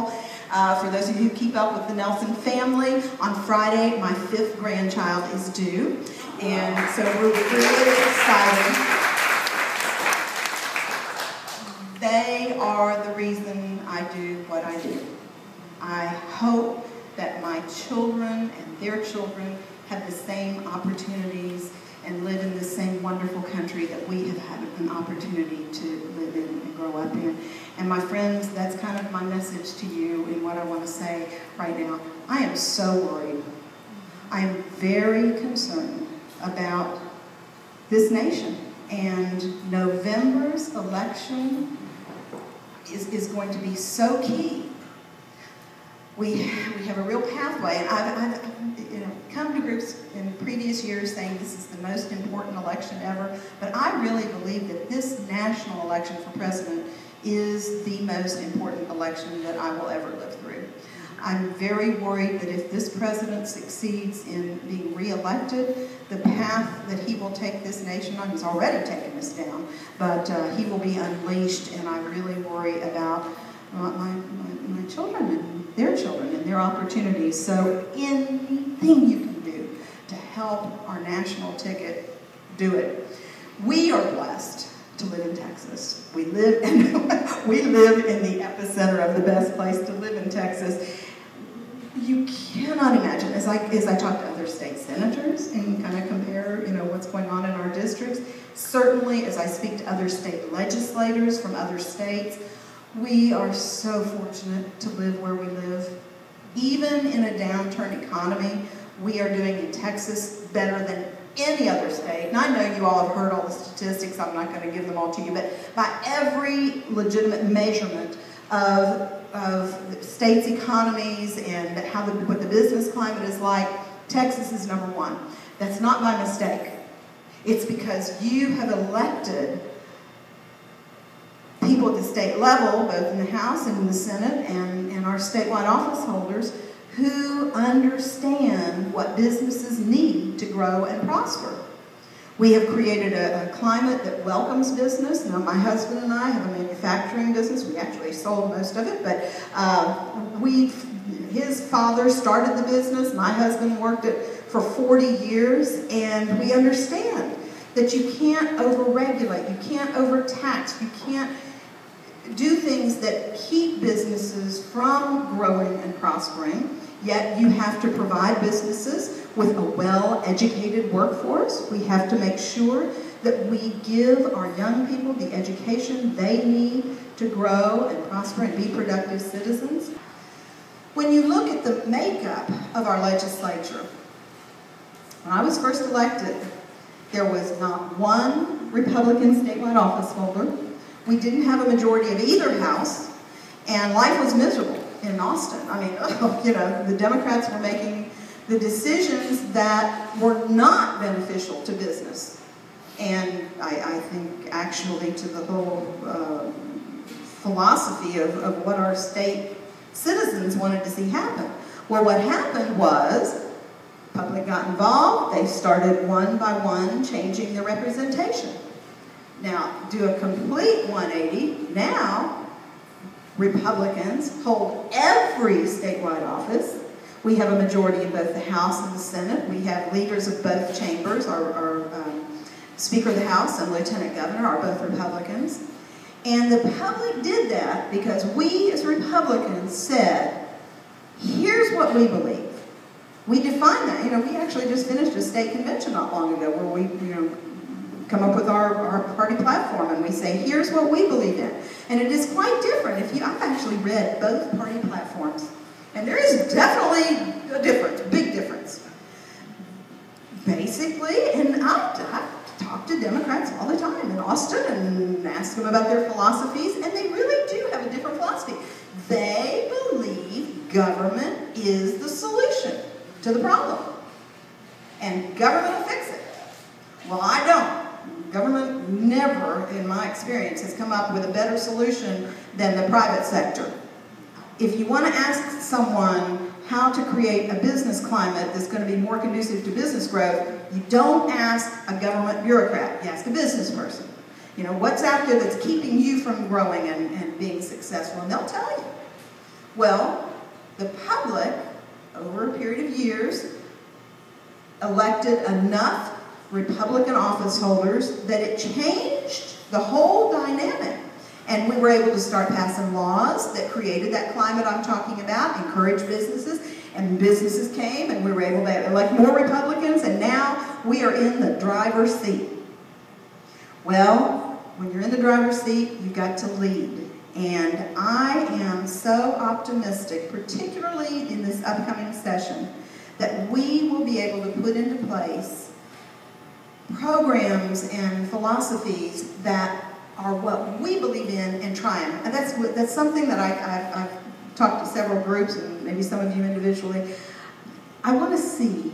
wonderful. For those of you who keep up with the Nelson family, on Friday, my 5th grandchild is due. And so we're really excited. They are the reason I do what I do. I hope that my children and their children have the same opportunities and live in the same wonderful country that we have had an opportunity to live in and grow up in. And my friends, that's kind of my message to you and what I want to say right now. I am so worried. I am very concerned about this nation. And November's election is going to be so key. We have a real pathway, and I've come to groups in previous years saying this is the most important election ever, but I really believe that this national election for president is the most important election that I will ever live through. I'm very worried that if this president succeeds in being reelected, the path that he will take this nation on, he's already taken us down, but he will be unleashed, and I really worry about my children and their opportunities. So anything you can do to help our national ticket, do it. We are blessed to live in Texas. We live in the epicenter of the best place to live in Texas. You cannot imagine, as I talk to other state senators and kind of compare, what's going on in our districts, certainly as I speak to other state legislators from other states, we are so fortunate to live where we live. Even in a downturn economy, we are doing in Texas better than any other state. And I know you all have heard all the statistics. I'm not going to give them all to you, but by every legitimate measurement of states' economies and what the business climate is like, Texas is number 1. That's not by mistake. It's because you have elected people at the state level, both in the House and in the Senate, and our statewide office holders, who understand what businesses need to grow and prosper. We have created a climate that welcomes business. Now, my husband and I have a manufacturing business. We actually sold most of it, but his father started the business. My husband worked it for 40 years, and we understand that you can't overregulate, you can't overtax, you can't do things that keep businesses from growing and prospering, yet you have to provide businesses with a well-educated workforce. We have to make sure that we give our young people the education they need to grow and prosper and be productive citizens. When you look at the makeup of our legislature, when I was first elected, there was not one Republican statewide office holder. We didn't have a majority of either house, and life was miserable in Austin. I mean, the Democrats were making the decisions that were not beneficial to business. And I think actually to the whole philosophy of what our state citizens wanted to see happen. Well, what happened was the public got involved. They started one by one changing the representation. Now, do a complete 180. Now, Republicans hold every statewide office. We have a majority in both the House and the Senate. We have leaders of both chambers. Our Speaker of the House and Lieutenant Governor are both Republicans. And the public did that because we as Republicans said, here's what we believe. We define that. We actually just finished a state convention not long ago where we, come up with our party platform and we say, here's what we believe in. And it is quite different. I've actually read both party platforms, and there is definitely a difference, a big difference. Basically, and I talk to Democrats all the time in Austin and ask them about their philosophies, and they really do have a different philosophy. They believe government is the solution to the problem, and government will fix it. Well, I don't. Government never, in my experience, has come up with a better solution than the private sector. If you want to ask someone how to create a business climate that's going to be more conducive to business growth, you don't ask a government bureaucrat. You ask a business person. What's out there that's keeping you from growing and being successful, and they'll tell you. Well, the public, over a period of years, elected enough Republican office holders that it changed the whole dynamic. And we were able to start passing laws that created that climate I'm talking about, encouraged businesses, and businesses came, and we were able to elect more Republicans, and now we are in the driver's seat. Well, when you're in the driver's seat, you've got to lead. And I am so optimistic, particularly in this upcoming session, that we will be able to put into place programs and philosophies that are what we believe in and try them. And that's something that I've talked to several groups and maybe some of you individually. I want to see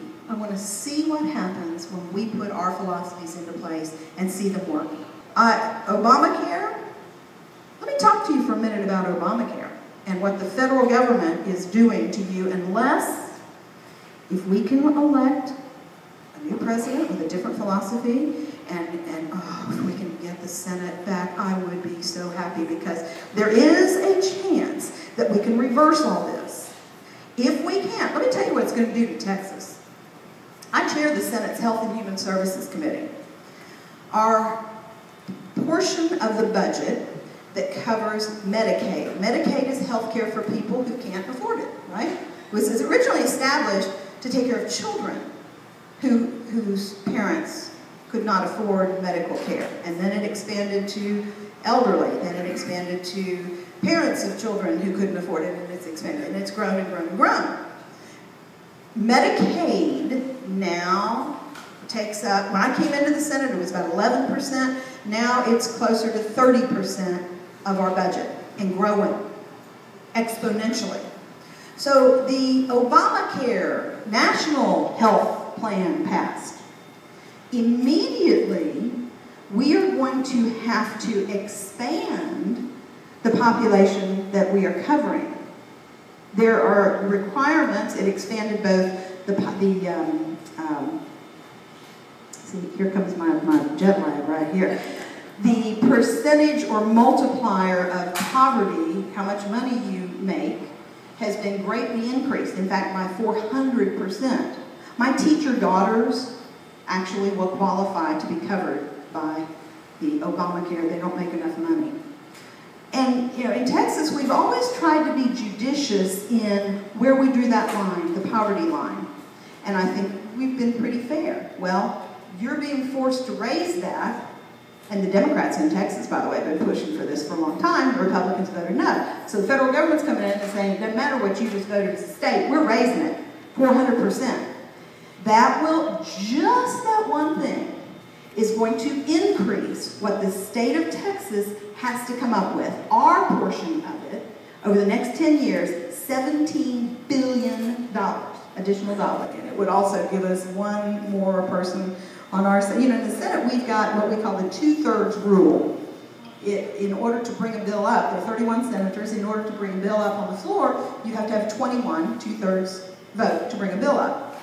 what happens when we put our philosophies into place and see them work. Obamacare, let me talk to you for a minute about Obamacare and what the federal government is doing to you if we can elect a new president with a different philosophy, and if we can get the Senate back, I would be so happy, because there is a chance that we can reverse all this. If we can't, let me tell you what it's going to do to Texas. I chair the Senate's Health and Human Services Committee. Our portion of the budget that covers Medicaid. Medicaid is health care for people who can't afford it, right? It was originally established to take care of children whose parents could not afford medical care. And then it expanded to elderly. Then it expanded to parents of children who couldn't afford it, and it's expanded. And it's grown and grown and grown. Medicaid now takes up, when I came into the Senate, it was about 11%. Now it's closer to 30% of our budget, and growing exponentially. So the Obamacare National Health Plan passed. Immediately, we are going to have to expand the population that we are covering. There are requirements. It expanded both see, here comes my jet lag right here. The percentage or multiplier of poverty, how much money you make, has been greatly increased. In fact, by 400%. My teacher daughters actually will qualify to be covered by the Obamacare. They don't make enough money. And in Texas, we've always tried to be judicious in where we drew that line, the poverty line. And I think we've been pretty fair. Well, you're being forced to raise that. And the Democrats in Texas, by the way, have been pushing for this for a long time. The Republicans voted no. So the federal government's coming in and saying, it doesn't matter what you just voted as a state, we're raising it 400%. That will, just that one thing, is going to increase what the state of Texas has to come up with. Our portion of it, over the next 10 years, $17 billion, additional dollars. And it would also give us one more person on our side. In the Senate, we've got what we call the 2/3 rule. In order to bring a bill up, there are 31 senators. In order to bring a bill up on the floor, you have to have 21, 2/3 vote to bring a bill up.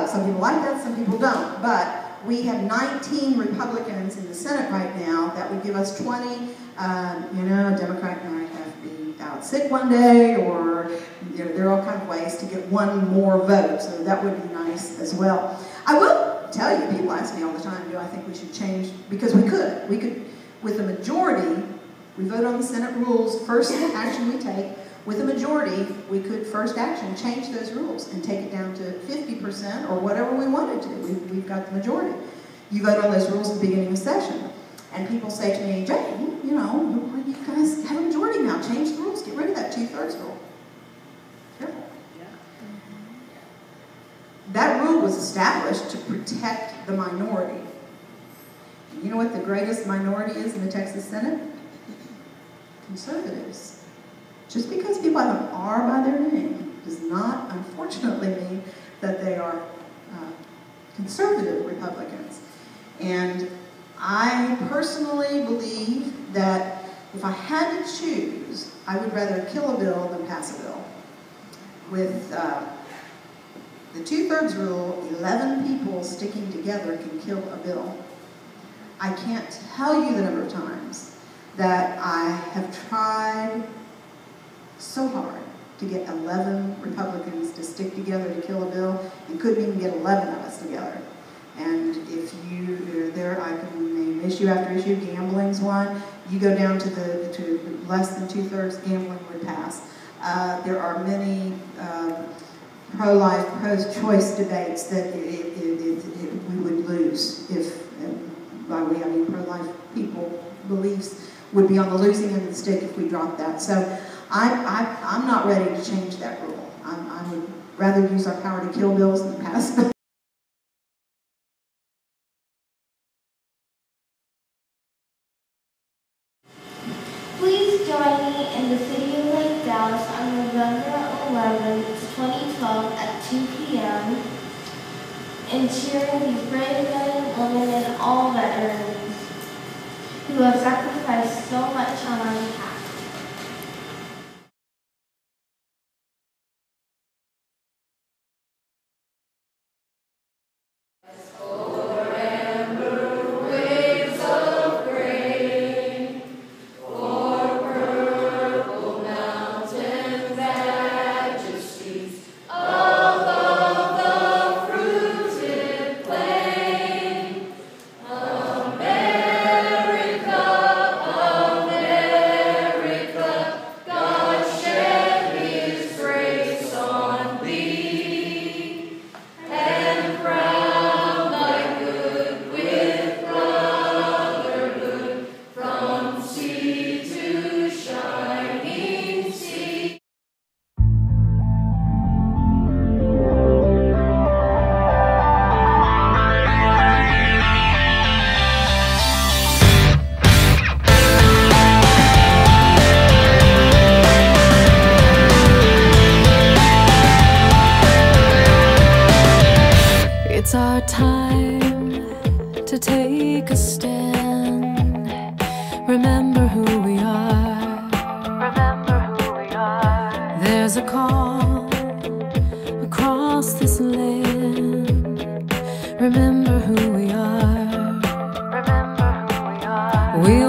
Some people like that, some people don't. But we have 19 Republicans in the Senate right now. That would give us 20. A Democrat might have to be out sick one day, or there are all kinds of ways to get one more vote. So that would be nice as well. I will tell you, people ask me all the time, do I think we should change? Because we could, with the majority, we vote on the Senate rules, first action we take, with a majority, we could first action change those rules and take it down to 50% or whatever we wanted to. We've got the majority. You vote on those rules at the beginning of session. And people say to me, Jane, you guys have a majority now, change the rules, get rid of that 2/3 rule. Careful. That rule was established to protect the minority. You know what the greatest minority is in the Texas Senate? Conservatives. Just because people have an R by their name does not, unfortunately, mean that they are conservative Republicans. And I personally believe that if I had to choose, I would rather kill a bill than pass a bill. With the 2/3 rule, 11 people sticking together can kill a bill. I can't tell you the number of times that I have tried so hard to get 11 Republicans to stick together to kill a bill, and couldn't even get 11 of us together. And if you're there, I can name issue after issue. Gambling's one. You go down to less than 2/3, gambling would pass. There are many pro-life, pro-choice debates that we would lose if, by we I mean pro-life people, beliefs would be on the losing end of the stick if we dropped that. So I'm not ready to change that rule. I would rather use our power to kill bills than pass bills. Please join me in the city of Lake Dallas on November 11, 2012 at 2 p.m. in cheering these brave men, women, and all veterans who have sacrificed so much on our behalf. It's our time to take a stand. Remember who we are. Remember who we are. There's a call across this land. Remember who we are. Remember who we are. We